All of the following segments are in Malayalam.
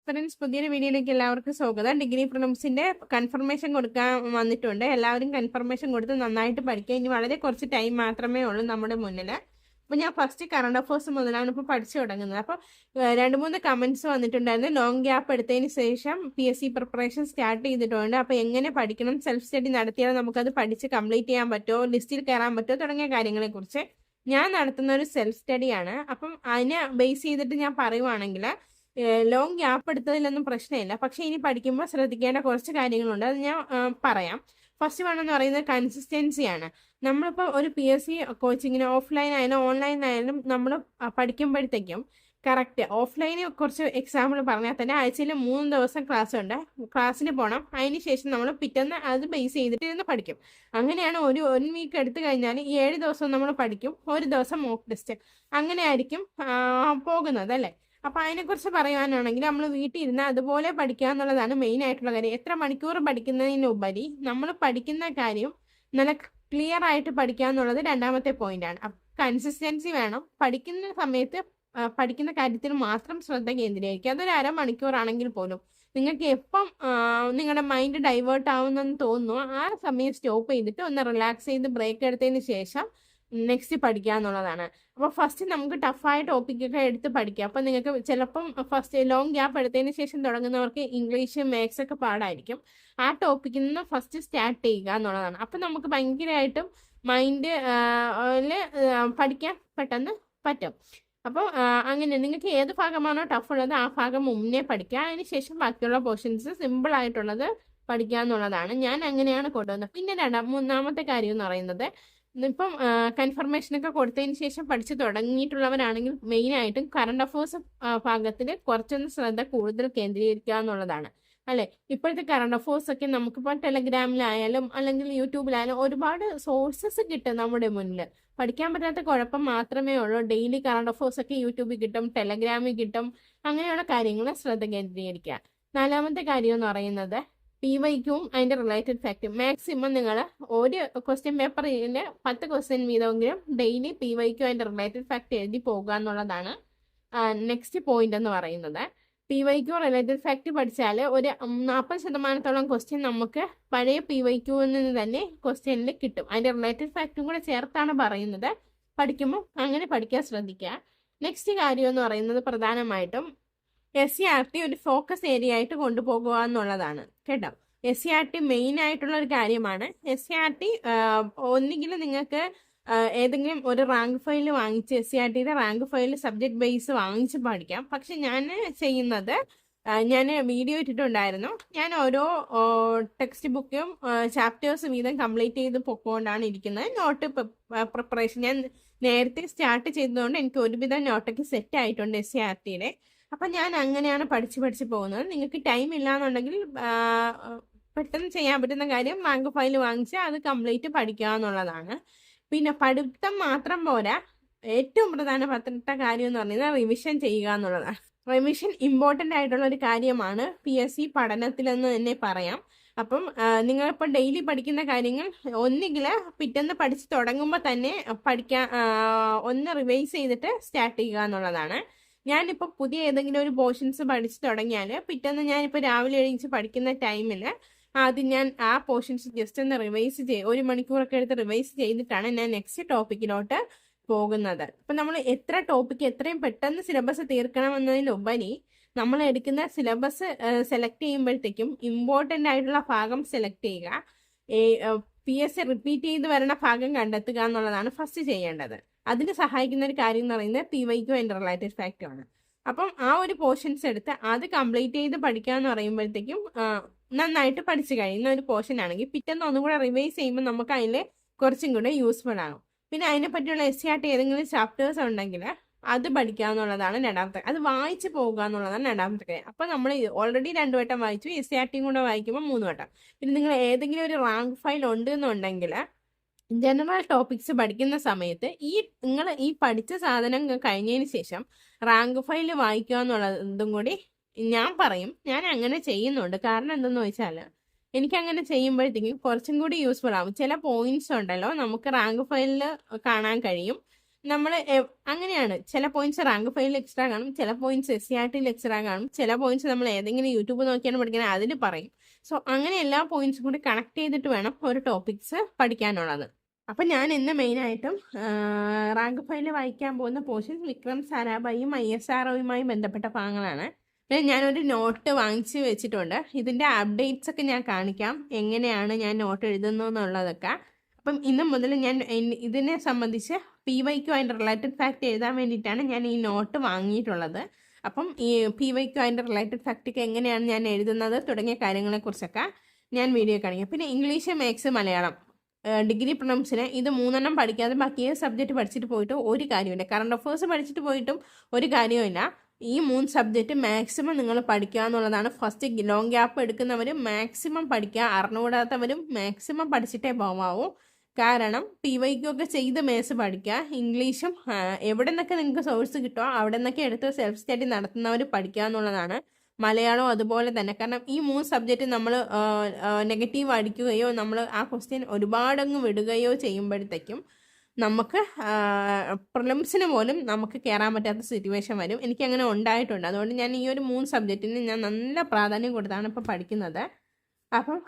ഫ്രണ്ട്സ്, പുതിയൊരു വീഡിയോയിലേക്ക് എല്ലാവർക്കും സ്വാഗതം. ഡിഗ്രി പ്രിലിംസിന്റെ കൺഫർമേഷൻ കൊടുക്കാൻ വന്നിട്ടുണ്ട്. എല്ലാവരും കൺഫർമേഷൻ കൊടുത്ത് നന്നായിട്ട് പഠിക്കുക. ഇനി വളരെ കുറച്ച് ടൈം മാത്രമേ ഉള്ളൂ നമ്മുടെ മുന്നിൽ. അപ്പോൾ ഞാൻ ഫസ്റ്റ് കറണ്ട് അഫേഴ്സ് മുതലാണ് ഇപ്പോൾ പഠിച്ചു തുടങ്ങുന്നത്. അപ്പോൾ 2-3 കമന്റ്സ് വന്നിട്ടുണ്ടായിരുന്നു. ലോങ് ഗ്യാപ്പ് എടുത്തതിന് ശേഷം PSC പ്രിപ്പറേഷൻ സ്റ്റാർട്ട് ചെയ്തിട്ടുണ്ട്. അപ്പോൾ എങ്ങനെ പഠിക്കണം, സെൽഫ് സ്റ്റഡി നടത്തിയാൽ നമുക്കത് പഠിച്ച് കംപ്ലീറ്റ് ചെയ്യാൻ പറ്റുമോ, ലിസ്റ്റിൽ കയറാൻ പറ്റുമോ തുടങ്ങിയ കാര്യങ്ങളെക്കുറിച്ച് ഞാൻ നടത്തുന്ന ഒരു സെൽഫ് സ്റ്റഡിയാണ്. അപ്പം അതിനെ ബേസ് ചെയ്തിട്ട് ഞാൻ പറയുവാണെങ്കിൽ ലോങ് ഗ്യാപ്പ് എടുത്തതിലൊന്നും പ്രശ്നമില്ല. പക്ഷേ ഇനി പഠിക്കുമ്പോൾ ശ്രദ്ധിക്കേണ്ട കുറച്ച് കാര്യങ്ങളുണ്ട്. അത് ഞാൻ പറയാം. ഫസ്റ്റ് വൺ എന്ന് പറയുന്നത് കൺസിസ്റ്റൻസിയാണ്. നമ്മളിപ്പോൾ ഒരു PSC കോച്ചിങ്ങിന് ഓഫ്ലൈൻ ആയാലും ഓൺലൈൻ ആയാലും നമ്മൾ പഠിക്കുമ്പോഴത്തേക്കും കറക്റ്റ് ഓഫ്ലൈന് കുറച്ച് എക്സാമ്പിൾ പറഞ്ഞാൽ തന്നെ ആഴ്ചയിൽ 3 ദിവസം ക്ലാസ് ഉണ്ട്. ക്ലാസ്സിന് പോകണം. അതിന് ശേഷം നമ്മൾ പിറ്റേന്ന് അത് ബേസ് ചെയ്തിട്ട് ഇരുന്ന് പഠിക്കും. അങ്ങനെയാണ് ഒരു വീക്ക് എടുത്തു കഴിഞ്ഞാൽ 7 ദിവസം നമ്മൾ പഠിക്കും, 1 ദിവസം മോക്ക് ടെസ്റ്റ്. അങ്ങനെ ആയിരിക്കും പോകുന്നത് അല്ലേ. അപ്പം അതിനെക്കുറിച്ച് പറയാനാണെങ്കിൽ നമ്മൾ വീട്ടിൽ ഇരുന്ന് അതുപോലെ പഠിക്കുക എന്നുള്ളതാണ് മെയിൻ ആയിട്ടുള്ള കാര്യം. എത്ര മണിക്കൂർ പഠിക്കുന്നതിനുപരി നമ്മൾ പഠിക്കുന്ന കാര്യം നല്ല ക്ലിയർ ആയിട്ട് പഠിക്കുക എന്നുള്ളത് രണ്ടാമത്തെ പോയിന്റാണ്. കൺസിസ്റ്റൻസി വേണം. പഠിക്കുന്ന സമയത്ത് പഠിക്കുന്ന കാര്യത്തിൽ മാത്രം ശ്രദ്ധ കേന്ദ്രീകരിക്കുക. അതൊരു അരമണിക്കൂറാണെങ്കിൽ പോലും നിങ്ങൾക്ക് എപ്പം നിങ്ങളുടെ മൈൻഡ് ഡൈവേർട്ട് ആവുന്നെന്ന് തോന്നുന്നു ആ സമയം സ്റ്റോപ്പ് ചെയ്തിട്ട് ഒന്ന് റിലാക്സ് ചെയ്ത് ബ്രേക്ക് എടുത്തതിന് ശേഷം നെക്സ്റ്റ് പഠിക്കുക എന്നുള്ളതാണ്. അപ്പോൾ ഫസ്റ്റ് നമുക്ക് ടഫായ ടോപ്പിക്കൊക്കെ എടുത്ത് പഠിക്കുക. അപ്പം നിങ്ങൾക്ക് ചിലപ്പം ഫസ്റ്റ് ലോങ് ഗ്യാപ്പ് എടുത്തതിന് ശേഷം തുടങ്ങുന്നവർക്ക് ഇംഗ്ലീഷ് മാത്സ് ഒക്കെ പാടായിരിക്കും. ആ ടോപ്പിക്കിൽ നിന്ന് ഫസ്റ്റ് സ്റ്റാർട്ട് ചെയ്യുക എന്നുള്ളതാണ്. അപ്പം നമുക്ക് ഭയങ്കരമായിട്ടും മൈൻഡ് പഠിക്കാൻ പെട്ടെന്ന് പറ്റും. അപ്പോൾ അങ്ങനെ നിങ്ങൾക്ക് ഏത് ഭാഗമാണോ ടഫ് ഉള്ളത് ആ ഭാഗം മുന്നേ പഠിക്കുക. അതിന് ശേഷം ബാക്കിയുള്ള പോർഷൻസ് സിമ്പിൾ ആയിട്ടുള്ളത് പഠിക്കുക എന്നുള്ളതാണ്. ഞാൻ അങ്ങനെയാണ് കൊണ്ടുവന്നത്. പിന്നെ മൂന്നാമത്തെ കാര്യം എന്ന് പറയുന്നത്, ഇപ്പം കൺഫർമേഷനൊക്കെ കൊടുത്തതിന് ശേഷം പഠിച്ചു തുടങ്ങിയിട്ടുള്ളവരാണെങ്കിൽ മെയിനായിട്ടും കറണ്ട് അഫേഴ്സ് ഭാഗത്തിൽ കുറച്ചൊന്ന് ശ്രദ്ധ കൂടുതൽ കേന്ദ്രീകരിക്കുക എന്നുള്ളതാണ് അല്ലേ. ഇപ്പോഴത്തെ കറണ്ട് അഫേഴ്സ് ഒക്കെ നമുക്കിപ്പോൾ ടെലഗ്രാമിലായാലും അല്ലെങ്കിൽ യൂട്യൂബിലായാലും ഒരുപാട് സോഴ്സസ് കിട്ടും നമ്മുടെ മുന്നിൽ. പഠിക്കാൻ പറ്റാത്ത കുഴപ്പം മാത്രമേ ഉള്ളൂ. ഡെയിലി കറണ്ട് അഫേഴ്സ് ഒക്കെ യൂട്യൂബിൽ കിട്ടും, ടെലഗ്രാമിൽ കിട്ടും. അങ്ങനെയുള്ള കാര്യങ്ങൾ ശ്രദ്ധ കേന്ദ്രീകരിക്കുക. നാലാമത്തെ കാര്യം എന്ന് പറയുന്നത് PYQും അതിൻ്റെ റിലേറ്റഡ് ഫാക്റ്റും. മാക്സിമം നിങ്ങൾ ഒരു ക്വസ്റ്റ്യൻ പേപ്പറിൽ 10 ക്വസ്റ്റ്യൻ വീതമെങ്കിലും ഡെയിലി PYQ അതിൻ്റെ റിലേറ്റഡ് ഫാക്റ്റ് എഴുതി പോകുക എന്നുള്ളതാണ് നെക്സ്റ്റ് പോയിന്റ് എന്ന് പറയുന്നത്. PYQ റിലേറ്റഡ് ഫാക്റ്റ് പഠിച്ചാൽ ഒരു 40% ക്വസ്റ്റ്യൻ നമുക്ക് പഴയ PYQവിൽ നിന്ന് തന്നെ ക്വസ്റ്റ്യനിൽ കിട്ടും. അതിൻ്റെ റിലേറ്റഡ് ഫാക്റ്റും കൂടെ ചേർത്താണ് പറയുന്നത്. പഠിക്കുമ്പോൾ അങ്ങനെ പഠിക്കാൻ ശ്രദ്ധിക്കുക. നെക്സ്റ്റ് കാര്യം എന്ന് പറയുന്നത് പ്രധാനമായിട്ടും SCRT ഒരു ഫോക്കസ് ഏരിയ ആയിട്ട് കൊണ്ടുപോകുക എന്നുള്ളതാണ് കേട്ടോ. SCRT മെയിൻ ആയിട്ടുള്ള ഒരു കാര്യമാണ്. SCRT ഒന്നുകിൽ നിങ്ങൾക്ക് ഏതെങ്കിലും ഒരു റാങ്ക് ഫയൽ വാങ്ങിച്ച് SCRTയുടെ റാങ്ക് ഫയൽ സബ്ജക്ട് ബേസ് വാങ്ങിച്ച് പഠിക്കാം. പക്ഷെ ഞാൻ ചെയ്യുന്നത്, ഞാൻ വീഡിയോ ഇട്ടിട്ടുണ്ടായിരുന്നു, ഞാൻ ഓരോ ടെക്സ്റ്റ് ബുക്കും ചാപ്റ്റേഴ്സ് വീതം കംപ്ലീറ്റ് ചെയ്ത് പൊക്കോണ്ടാണ് ഇരിക്കുന്നത്. നോട്ട് പ്രിപ്പറേഷൻ ഞാൻ നേരത്തെ സ്റ്റാർട്ട് ചെയ്തതുകൊണ്ട് എനിക്ക് ഒരുവിധം നോട്ടൊക്കെ സെറ്റ് ആയിട്ടുണ്ട് SCRTയുടെ. അപ്പം ഞാൻ അങ്ങനെയാണ് പഠിച്ച് പോകുന്നത്. നിങ്ങൾക്ക് ടൈം ഇല്ലാന്നുണ്ടെങ്കിൽ പെട്ടെന്ന് ചെയ്യാൻ പറ്റുന്ന കാര്യം റാങ്ക് ഫയൽ വാങ്ങിച്ച് അത് കംപ്ലീറ്റ് പഠിക്കുക എന്നുള്ളതാണ്. പിന്നെ പഠിത്തം മാത്രം പോരാ, ഏറ്റവും പ്രധാനപ്പെട്ട കാര്യം എന്ന് പറയുന്നത് റിവിഷൻ ചെയ്യുക എന്നുള്ളതാണ്. റിവിഷൻ ഇമ്പോർട്ടൻ്റ് ആയിട്ടുള്ള ഒരു കാര്യമാണ് PSC പഠനത്തിലെന്ന് തന്നെ പറയാം. അപ്പം നിങ്ങളിപ്പോൾ ഡെയിലി പഠിക്കുന്ന കാര്യങ്ങൾ ഒന്നുകിൽ പിറ്റേന്ന് പഠിച്ച് തുടങ്ങുമ്പോൾ തന്നെ പഠിക്കാൻ ഒന്ന് റിവൈസ് ചെയ്തിട്ട് സ്റ്റാർട്ട് ചെയ്യുക എന്നുള്ളതാണ്. ഞാനിപ്പോൾ പുതിയ ഏതെങ്കിലും ഒരു പോർഷൻസ് പഠിച്ച് തുടങ്ങിയാൽ പിറ്റേന്ന് ഞാനിപ്പോൾ രാവിലെ എഴുതിച്ച് പഠിക്കുന്ന ടൈമിൽ ആദ്യം ഞാൻ ആ പോർഷൻസ് ജസ്റ്റ് ഒന്ന് റിവൈസ് 1 മണിക്കൂറൊക്കെ എടുത്ത് റിവൈസ് ചെയ്തിട്ടാണ് ഞാൻ നെക്സ്റ്റ് ടോപ്പിക്കിലോട്ട് പോകുന്നത്. അപ്പം നമ്മൾ എത്ര ടോപ്പിക്ക് എത്രയും പെട്ടെന്ന് സിലബസ് തീർക്കണമെന്നതിലുപരി നമ്മൾ എടുക്കുന്ന സിലബസ് സെലക്ട് ചെയ്യുമ്പോഴത്തേക്കും ഇമ്പോർട്ടൻ്റ് ആയിട്ടുള്ള ഭാഗം സെലക്ട് ചെയ്യുക. PSC റിപ്പീറ്റ് ചെയ്ത് വരുന്ന ഭാഗം കണ്ടെത്തുക എന്നുള്ളതാണ് ഫസ്റ്റ് ചെയ്യേണ്ടത്. അതിന് സഹായിക്കുന്ന ഒരു കാര്യം എന്ന് പറയുന്നത് PYQ അതിൻ്റെ റിലേറ്റഡ് ഫാക്റ്റും ആണ്. അപ്പം ആ ഒരു പോർഷൻസ് എടുത്ത് അത് കംപ്ലീറ്റ് ചെയ്ത് പഠിക്കുക എന്ന് പറയുമ്പോഴത്തേക്കും നന്നായിട്ട് പഠിച്ചു കഴിയുന്ന ഒരു പോർഷൻ ആണെങ്കിൽ പിറ്റേന്ന് ഒന്നും കൂടെ റിവൈസ് ചെയ്യുമ്പോൾ നമുക്ക് അതിൽ കുറച്ചും കൂടെ യൂസ്ഫുൾ ആകും. പിന്നെ അതിനെ പറ്റിയുള്ള SCRT ഏതെങ്കിലും ചാപ്റ്റേഴ്സ് ഉണ്ടെങ്കിൽ അത് പഠിക്കുക എന്നുള്ളതാണ് രണ്ടാമത്തെ. അത് വായിച്ച് പോകുക എന്നുള്ളതാണ് രണ്ടാമത്തെ കാര്യം. അപ്പോൾ നമ്മൾ ഓൾറെഡി 2 വട്ടം വായിച്ചു, SCRTയും കൂടെ വായിക്കുമ്പോൾ 3 വട്ടം. പിന്നെ നിങ്ങൾ ഏതെങ്കിലും ഒരു റാങ്ക് ഫയൽ ഉണ്ട് എന്നുണ്ടെങ്കിൽ ജനറൽ ടോപ്പിക്സ് പഠിക്കുന്ന സമയത്ത് നിങ്ങൾ ഈ പഠിച്ച സാധനം കഴിഞ്ഞതിന് ശേഷം റാങ്ക് ഫയൽ വായിക്കുക എന്നുള്ളതും കൂടി ഞാൻ പറയും. ഞാൻ അങ്ങനെ ചെയ്യുന്നുണ്ട്. കാരണം എന്തെന്ന് വെച്ചാൽ എനിക്കങ്ങനെ ചെയ്യുമ്പോഴത്തേക്കും കുറച്ചും കൂടി യൂസ്ഫുൾ ആവും. ചില പോയിന്റ്സ് ഉണ്ടല്ലോ നമുക്ക് റാങ്ക് ഫയലിൽ കാണാൻ കഴിയും. നമ്മൾ അങ്ങനെയാണ്. ചില പോയിന്റ്സ് റാങ്ക് ഫൈലിൽ എക്സ്ട്രാ കാണും, ചില പോയിന്റ്സ് SCRTയിൽ എക്സ്ട്രാ കാണും, ചില പോയിന്റ്സ് നമ്മൾ ഏതെങ്കിലും യൂട്യൂബ് നോക്കിയാണ് പഠിക്കുന്നത് അതിൽ പറയും. സോ അങ്ങനെ എല്ലാ പോയിന്റ്സും കൂടി കണക്ട് ചെയ്തിട്ട് വേണം ഒരു ടോപ്പിക്സ് പഠിക്കാനുള്ളത്. അപ്പം ഞാൻ ഇന്ന് മെയിനായിട്ടും റാങ്ക് ഫൈലിൽ വായിക്കാൻ പോകുന്ന പോർഷൻസ് വിക്രം സാരാഭായിയും ISROയുമായി ബന്ധപ്പെട്ട ഭാഗങ്ങളാണ്. പിന്നെ ഞാനൊരു നോട്ട് വാങ്ങിച്ച് വെച്ചിട്ടുണ്ട്. ഇതിൻ്റെ അപ്ഡേറ്റ്സ് ഒക്കെ ഞാൻ കാണിക്കാം, എങ്ങനെയാണ് ഞാൻ നോട്ട് എഴുതുന്നു എന്നുള്ളതൊക്കെ. അപ്പം ഇന്ന് മുതൽ ഞാൻ ഇതിനെ സംബന്ധിച്ച് PYQ അതിൻ്റെ റിലേറ്റഡ് ഫാക്റ്റ് എഴുതാൻ വേണ്ടിയിട്ടാണ് ഞാൻ ഈ നോട്ട് വാങ്ങിയിട്ടുള്ളത്. അപ്പം ഈ PYQ അതിൻ്റെ റിലേറ്റഡ് ഫാക്റ്റൊക്കെ എങ്ങനെയാണ് ഞാൻ എഴുതുന്നത് തുടങ്ങിയ കാര്യങ്ങളെക്കുറിച്ചൊക്കെ ഞാൻ വീഡിയോ കാണിക്കാം. പിന്നെ ഇംഗ്ലീഷ്, മാത്സ്, മലയാളം ഡിഗ്രി പ്രിലിംസിന് ഇത് 3 പഠിക്കാതെ ബാക്കി ഏത് സബ്ജക്റ്റ് പഠിച്ചിട്ട് പോയിട്ട് ഒരു കാര്യമില്ല. കറണ്ട് അഫേഴ്സ് പഠിച്ചിട്ട് പോയിട്ടും ഒരു കാര്യമില്ല. ഈ 3 സബ്ജക്റ്റ് മാക്സിമം നിങ്ങൾ പഠിക്കുക എന്നുള്ളതാണ്. ഫസ്റ്റ് ലോങ് ഗ്യാപ്പ് എടുക്കുന്നവർ മാക്സിമം പഠിക്കുക, അറിഞ്ഞുകൂടാത്തവരും മാക്സിമം പഠിച്ചിട്ടേ പോവാവൂ. കാരണം PYQ ഒക്കെ ചെയ്ത് മാത്സ് പഠിക്കുക, ഇംഗ്ലീഷും എവിടെ നിന്നൊക്കെ നിങ്ങൾക്ക് സോഴ്സ് കിട്ടുമോ അവിടെ നിന്നൊക്കെ എടുത്ത് സെൽഫ് സ്റ്റഡി നടത്തുന്നവർ പഠിക്കുക എന്നുള്ളതാണ്. മലയാളവും അതുപോലെ തന്നെ. കാരണം ഈ 3 സബ്ജക്റ്റ് നമ്മൾ നെഗറ്റീവ് അടിക്കുകയോ നമ്മൾ ആ ക്വസ്റ്റ്യൻ ഒരുപാടങ്ങ് വിടുകയോ ചെയ്യുമ്പോഴത്തേക്കും നമുക്ക് പ്രിലിംസിന് പോലും നമുക്ക് കയറാൻ പറ്റാത്ത സിറ്റുവേഷൻ വരും. എനിക്കങ്ങനെ ഉണ്ടായിട്ടുണ്ട്. അതുകൊണ്ട് ഞാൻ ഈ ഒരു 3 സബ്ജക്റ്റിന് ഞാൻ നല്ല പ്രാധാന്യം കൊടുത്താണ് ഇപ്പോൾ പഠിക്കുന്നത്. അപ്പം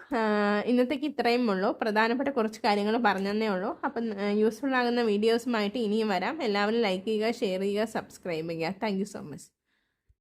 ഇന്നത്തേക്ക് ഇത്രയും ഉള്ളൂ. പ്രധാനപ്പെട്ട കുറച്ച് കാര്യങ്ങൾ പറഞ്ഞതേ ഉള്ളൂ. അപ്പം യൂസ്ഫുൾ ആകുന്ന വീഡിയോസുമായിട്ട് ഇനിയും വരാം. എല്ലാവരും ലൈക്ക് ചെയ്യുക, ഷെയർ ചെയ്യുക, സബ്സ്ക്രൈബ് ചെയ്യുക. Thank you so much.